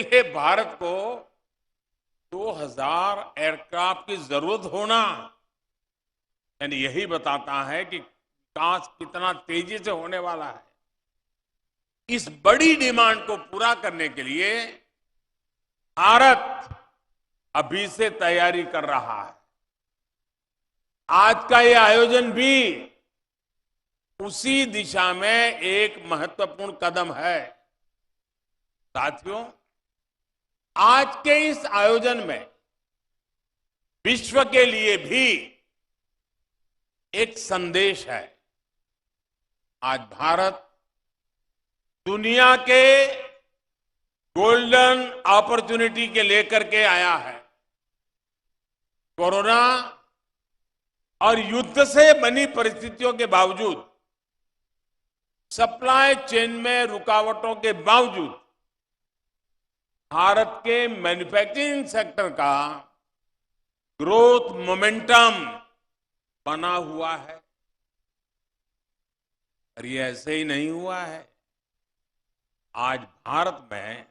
लिए भारत को 2000 एयरक्राफ्ट की जरूरत होना यानी यही बताता है कि विकास कितना तेजी से होने वाला है। इस बड़ी डिमांड को पूरा करने के लिए भारत अभी से तैयारी कर रहा है। आज का ये आयोजन भी उसी दिशा में एक महत्वपूर्ण कदम है। साथियों, आज के इस आयोजन में विश्व के लिए भी एक संदेश है। आज भारत दुनिया के गोल्डन अपॉर्चुनिटी के लेकर के आया है। कोरोना और युद्ध से बनी परिस्थितियों के बावजूद, सप्लाई चेन में रुकावटों के बावजूद भारत के मैन्युफैक्चरिंग सेक्टर का ग्रोथ मोमेंटम बना हुआ है। और ये ऐसे ही नहीं हुआ है। आज भारत में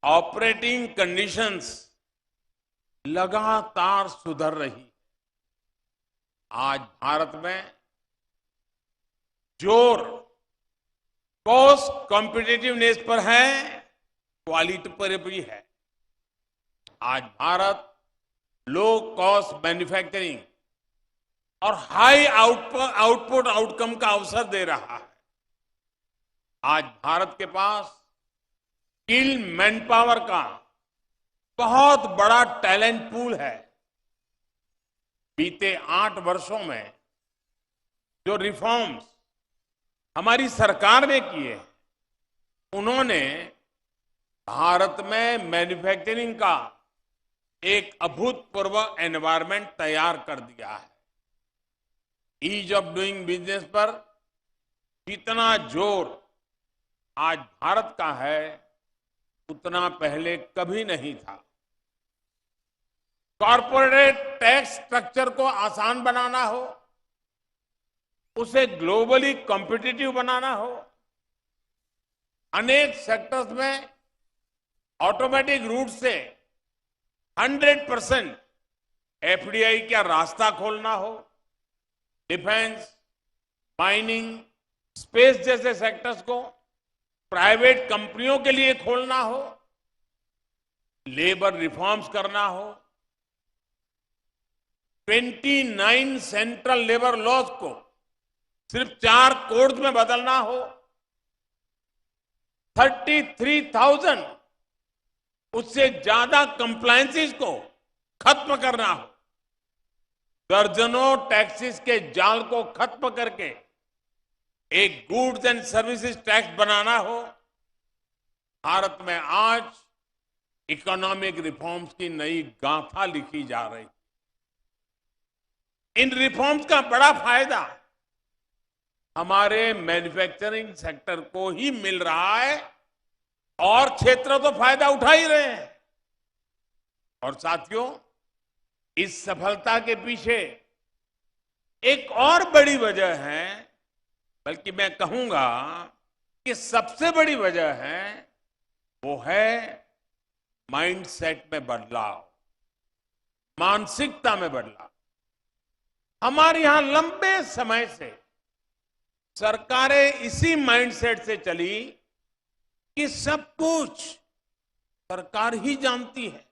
ऑपरेटिंग कंडीशंस लगातार सुधर रही। आज भारत में जोर कॉस्ट कॉम्पिटिटिवनेस पर है, क्वालिटी पर भी है। आज भारत लो कॉस्ट मैन्युफैक्चरिंग और हाई आउटपुट आउटकम का अवसर दे रहा है। आज भारत के पास स्किल मैन पावर का बहुत बड़ा टैलेंट पूल है। बीते 8 वर्षों में जो रिफॉर्म्स हमारी सरकार ने किए, उन्होंने भारत में मैन्युफैक्चरिंग का एक अभूतपूर्व एनवायरनमेंट तैयार कर दिया है। ईज ऑफ डूइंग बिजनेस पर जितना जोर आज भारत का है, उतना पहले कभी नहीं था। कॉर्पोरेट टैक्स स्ट्रक्चर को आसान बनाना हो, उसे ग्लोबली कॉम्पिटिटिव बनाना हो, अनेक सेक्टर्स में ऑटोमेटिक रूट से 100% एफडीआई का रास्ता खोलना हो, डिफेंस, माइनिंग, स्पेस जैसे सेक्टर्स को प्राइवेट कंपनियों के लिए खोलना हो, लेबर रिफॉर्म्स करना हो, 29 सेंट्रल लेबर लॉज को सिर्फ 4 कोड्स में बदलना हो, 33,000 उससे ज्यादा कंप्लायंसेस को खत्म करना हो, दर्जनों टैक्सेस के जाल को खत्म करके एक गुड्स एंड सर्विसेज टैक्स बनाना हो। भारत में आज इकोनॉमिक रिफॉर्म्स की नई गाथा लिखी जा रही। इन रिफॉर्म्स का बड़ा फायदा हमारे मैन्युफैक्चरिंग सेक्टर को ही मिल रहा है और क्षेत्र तो फायदा उठा ही रहे हैं। और साथियों, इस सफलता के पीछे एक और बड़ी वजह है, बल्कि मैं कहूंगा कि सबसे बड़ी वजह है, वो है माइंडसेट में बदलाव, मानसिकता में बदलाव। हमारे यहां लंबे समय से सरकारें इसी माइंडसेट से चली कि सब कुछ सरकार ही जानती है,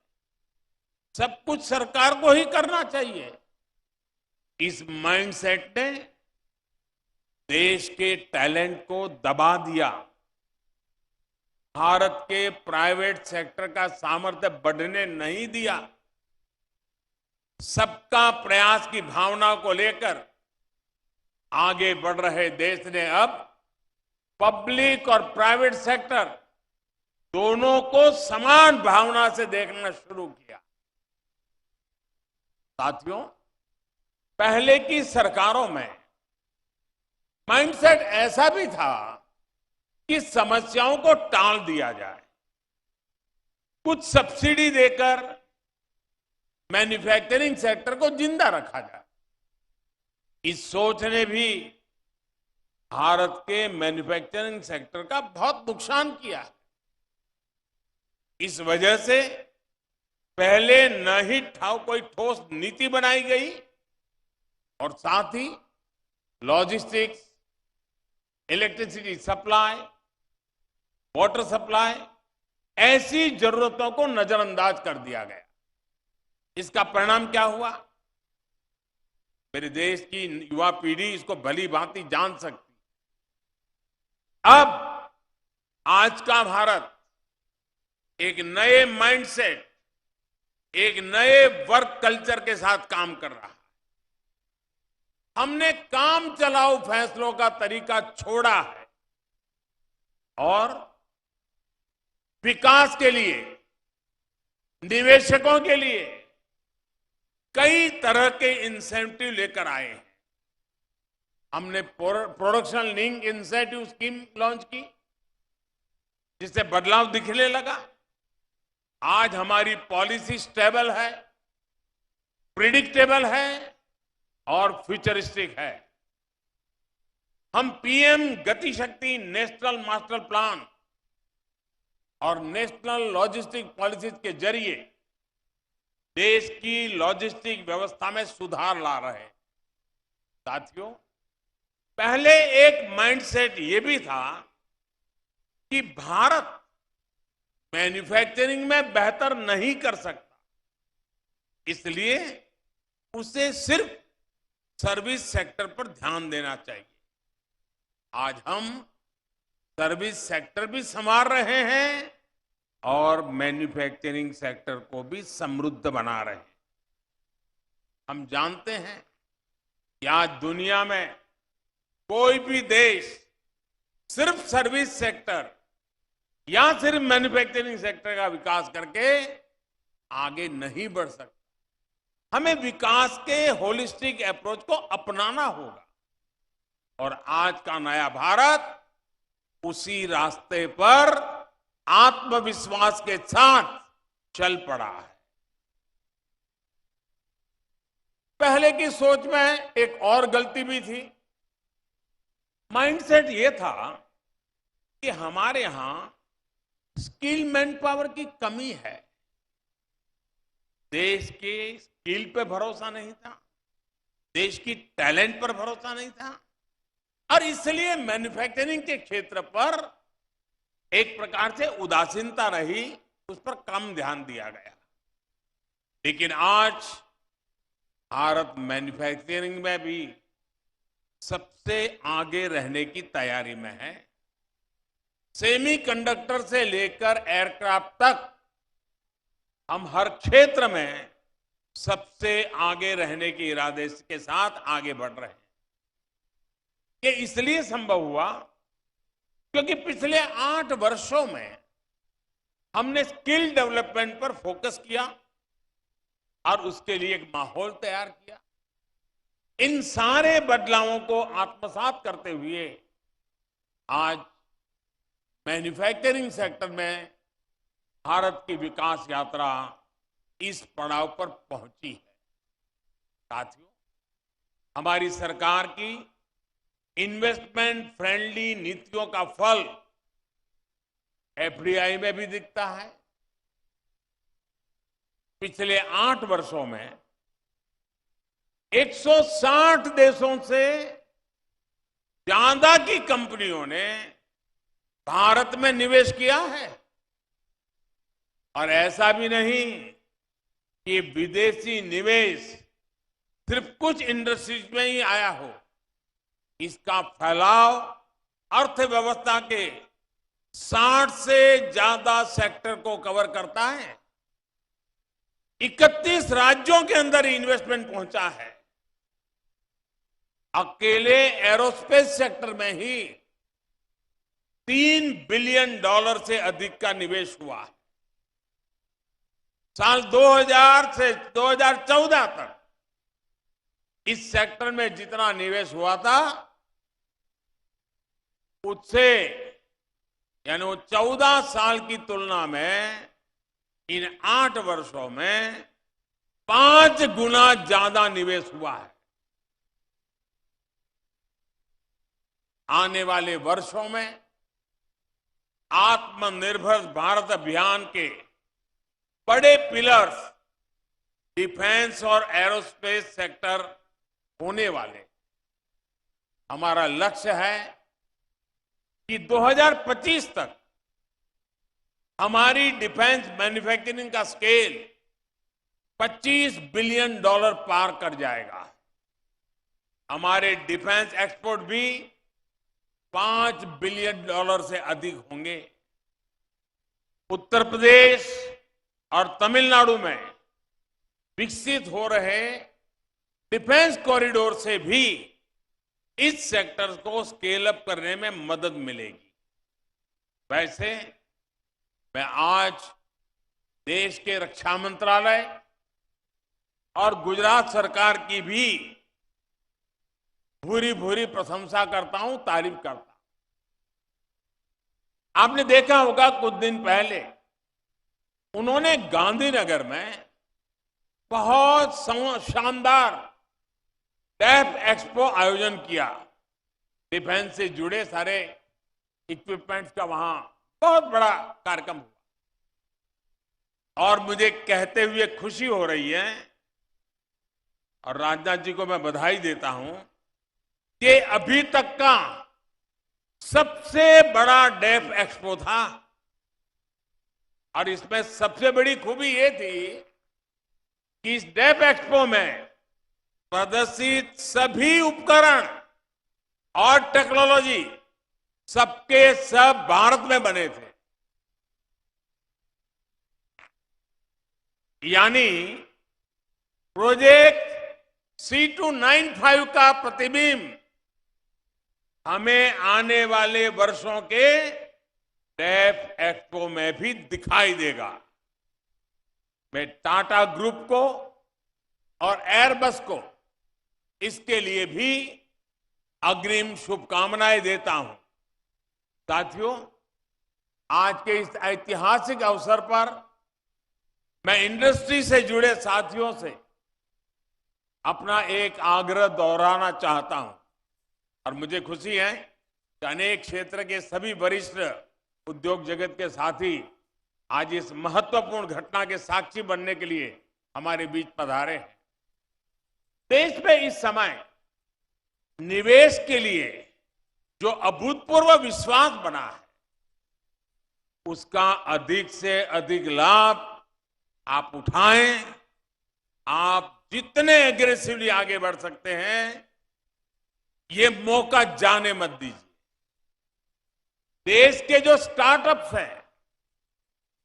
सब कुछ सरकार को ही करना चाहिए। इस माइंडसेट ने देश के टैलेंट को दबा दिया, भारत के प्राइवेट सेक्टर का सामर्थ्य बढ़ने नहीं दिया। सबका प्रयास की भावना को लेकर आगे बढ़ रहे देश ने अब पब्लिक और प्राइवेट सेक्टर दोनों को समान भावना से देखना शुरू किया। साथियों, पहले की सरकारों में माइंडसेट ऐसा भी था कि समस्याओं को टाल दिया जाए, कुछ सब्सिडी देकर मैन्युफैक्चरिंग सेक्टर को जिंदा रखा जाए। इस सोच ने भी भारत के मैन्युफैक्चरिंग सेक्टर का बहुत नुकसान किया है। इस वजह से पहले न ही कोई ठोस नीति बनाई गई और साथ ही logistics, electricity supply, water supply, ऐसी जरूरतों को नजरअंदाज कर दिया गया। इसका परिणाम क्या हुआ? मेरे देश की युवा पीढ़ी इसको भली भांति जान सकती। अब आज का भारत एक नए माइंडसेट, एक नए वर्क कल्चर के साथ काम कर रहा है। हमने काम चलाओ फैसलों का तरीका छोड़ा है और विकास के लिए, निवेशकों के लिए कई तरह के इंसेंटिव लेकर आए हैं। हमने production link incentive scheme launch की, जिससे बदलाव दिखने लगा। आज हमारी पॉलिसी स्टेबल है, प्रिडिक्टेबल है और फ्यूचरिस्टिक है। हम पीएम गति शक्ति नेशनल मास्टर प्लान और नेशनल लॉजिस्टिक पॉलिसीज के जरिए देश की लॉजिस्टिक व्यवस्था में सुधार ला रहे हैं। साथियों, पहले एक माइंडसेट ये भी था कि भारत मैन्युफैक्चरिंग में बेहतर नहीं कर सकता, इसलिए उसे सिर्फ सर्विस सेक्टर पर ध्यान देना चाहिए। आज हम सर्विस सेक्टर भी संभाल रहे हैं और मैन्युफैक्चरिंग सेक्टर को भी समृद्ध बना रहे हैं। हम जानते हैं कि आज दुनिया में कोई भी देश सिर्फ सर्विस सेक्टर या सिर्फ मैन्युफैक्चरिंग सेक्टर का विकास करके आगे नहीं बढ़ सकता। हमें विकास के होलिस्टिक अप्रोच को अपनाना होगा और आज का नया भारत उसी रास्ते पर आत्मविश्वास के साथ चल पड़ा है। पहले की सोच में एक और गलती भी थी। माइंडसेट ये था कि हमारे यहां स्किल मैन पावर की कमी है, देश के स्किल पे भरोसा नहीं था, देश की टैलेंट पर भरोसा नहीं था और इसलिए मैन्युफैक्चरिंग के क्षेत्र पर एक प्रकार से उदासीनता रही, उस पर कम ध्यान दिया गया। लेकिन आज भारत मैन्युफैक्चरिंग में भी सबसे आगे रहने की तैयारी में है। सेमीकंडक्टर से लेकर एयरक्राफ्ट तक हम हर क्षेत्र में सबसे आगे रहने के इरादे के साथ आगे बढ़ रहे हैं। ये इसलिए संभव हुआ क्योंकि पिछले 8 वर्षों में हमने स्किल डेवलपमेंट पर फोकस किया और उसके लिए एक माहौल तैयार किया। इन सारे बदलावों को आत्मसात करते हुए आज मैन्युफैक्चरिंग सेक्टर में भारत की विकास यात्रा इस पड़ाव पर पहुंची है। साथियों, हमारी सरकार की इन्वेस्टमेंट फ्रेंडली नीतियों का फल एफडीआई में भी दिखता है। पिछले 8 वर्षों में 160 देशों से ज्यादा की कंपनियों ने भारत में निवेश किया है। और ऐसा भी नहीं कि विदेशी निवेश सिर्फ कुछ इंडस्ट्रीज में ही आया हो, इसका फैलाव अर्थव्यवस्था के 60 से ज्यादा सेक्टर को कवर करता है। 31 राज्यों के अंदर इन्वेस्टमेंट पहुंचा है। अकेले एरोस्पेस सेक्टर में ही $3 बिलियन से अधिक का निवेश हुआ है। साल 2000 से 2014 तक इस सेक्टर में जितना निवेश हुआ था, उससे यानी वो 14 साल की तुलना में इन 8 वर्षों में 5 गुना ज्यादा निवेश हुआ है। आने वाले वर्षों में आत्मनिर्भर भारत अभियान के बड़े पिलर्स डिफेंस और एरोस्पेस सेक्टर होने वाले। हमारा लक्ष्य है कि 2025 तक हमारी डिफेंस मैन्युफैक्चरिंग का स्केल $25 बिलियन पार कर जाएगा। हमारे डिफेंस एक्सपोर्ट भी $5 बिलियन से अधिक होंगे। उत्तर प्रदेश और तमिलनाडु में विकसित हो रहे डिफेंस कॉरिडोर से भी इस सेक्टर को स्केल अप करने में मदद मिलेगी। वैसे मैं आज देश के रक्षा मंत्रालय और गुजरात सरकार की भी भूरी भूरी प्रशंसा करता हूं, तारीफ करता हूं। आपने देखा होगा कुछ दिन पहले उन्होंने गांधीनगर में बहुत शानदार डेफ एक्सपो आयोजन किया। डिफेंस से जुड़े सारे इक्विपमेंट्स का वहां बहुत बड़ा कार्यक्रम हुआ और मुझे कहते हुए खुशी हो रही है और राजनाथ जी को मैं बधाई देता हूं कि अभी तक का सबसे बड़ा डेफ एक्सपो था। और इसमें सबसे बड़ी खूबी ये थी कि इस डेफ एक्सपो में प्रदर्शित सभी उपकरण और टेक्नोलॉजी सबके सब भारत में बने थे। यानी प्रोजेक्ट C295 का प्रतिबिंब हमें आने वाले वर्षों के डेफ एक्सपो में भी दिखाई देगा। मैं टाटा ग्रुप को और एयरबस को इसके लिए भी अग्रिम शुभकामनाएं देता हूं। साथियों, आज के इस ऐतिहासिक अवसर पर मैं इंडस्ट्री से जुड़े साथियों से अपना एक आग्रह दोहराना चाहता हूं और मुझे खुशी है कि अनेक क्षेत्र के सभी वरिष्ठ उद्योग जगत के साथी आज इस महत्वपूर्ण घटना के साक्षी बनने के लिए हमारे बीच पधारे हैं। देश में इस समय निवेश के लिए जो अभूतपूर्व विश्वास बना है, उसका अधिक से अधिक लाभ आप उठाएं। आप जितने एग्रेसिवली आगे बढ़ सकते हैं, ये मौका जाने मत दीजिए। देश के जो स्टार्टअप्स हैं,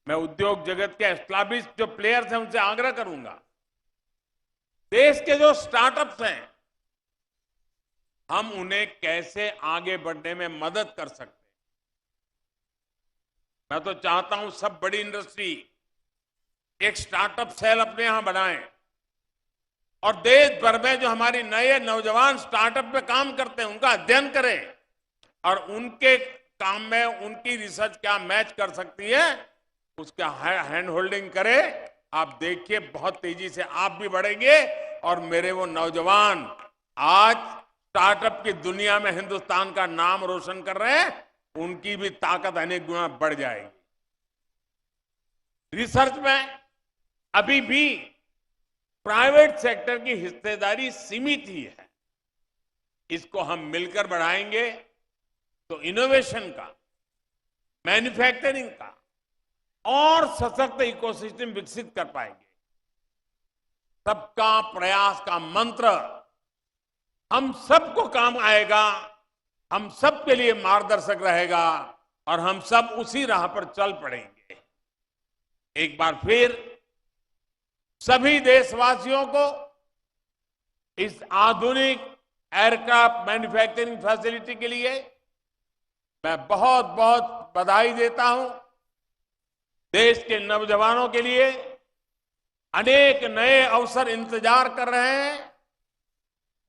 मैं उद्योग जगत के एस्टैब्लिश्ड जो प्लेयर्स हैं उनसे आग्रह करूंगा, देश के जो स्टार्टअप्स हैं, हम उन्हें कैसे आगे बढ़ने में मदद कर सकते हैं। मैं तो चाहता हूं सब बड़ी इंडस्ट्री एक स्टार्टअप सेल अपने यहां बनाएं और देश भर में जो हमारी नए नौजवान स्टार्टअप पे काम करते हैं उनका अध्ययन करें और उनके काम में उनकी रिसर्च क्या मैच कर सकती है उसका हैंड होल्डिंग करें। आप देखिए बहुत तेजी से आप भी बढ़ेंगे और मेरे वो नौजवान आज स्टार्टअप की दुनिया में हिंदुस्तान का नाम रोशन कर रहे हैं, उनकी भी ताकत अनेक गुना बढ़ जाएगी। रिसर्च में अभी भी प्राइवेट सेक्टर की हिस्सेदारी सीमित ही है। इसको हम मिलकर बढ़ाएंगे तो इनोवेशन का, मैन्युफैक्चरिंग का और सशक्त इकोसिस्टम विकसित कर पाएंगे। सबका प्रयास का मंत्र हम सबको काम आएगा, हम सबके लिए मार्गदर्शक रहेगा और हम सब उसी राह पर चल पड़ेंगे। एक बार फिर सभी देशवासियों को इस आधुनिक एयरक्राफ्ट मैन्युफैक्चरिंग फैसिलिटी के लिए मैं बहुत बहुत बधाई देता हूं। देश के नौजवानों के लिए अनेक नए अवसर इंतजार कर रहे हैं।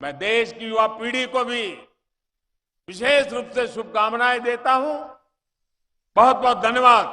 मैं देश की युवा पीढ़ी को भी विशेष रूप से शुभकामनाएं देता हूं। बहुत बहुत धन्यवाद।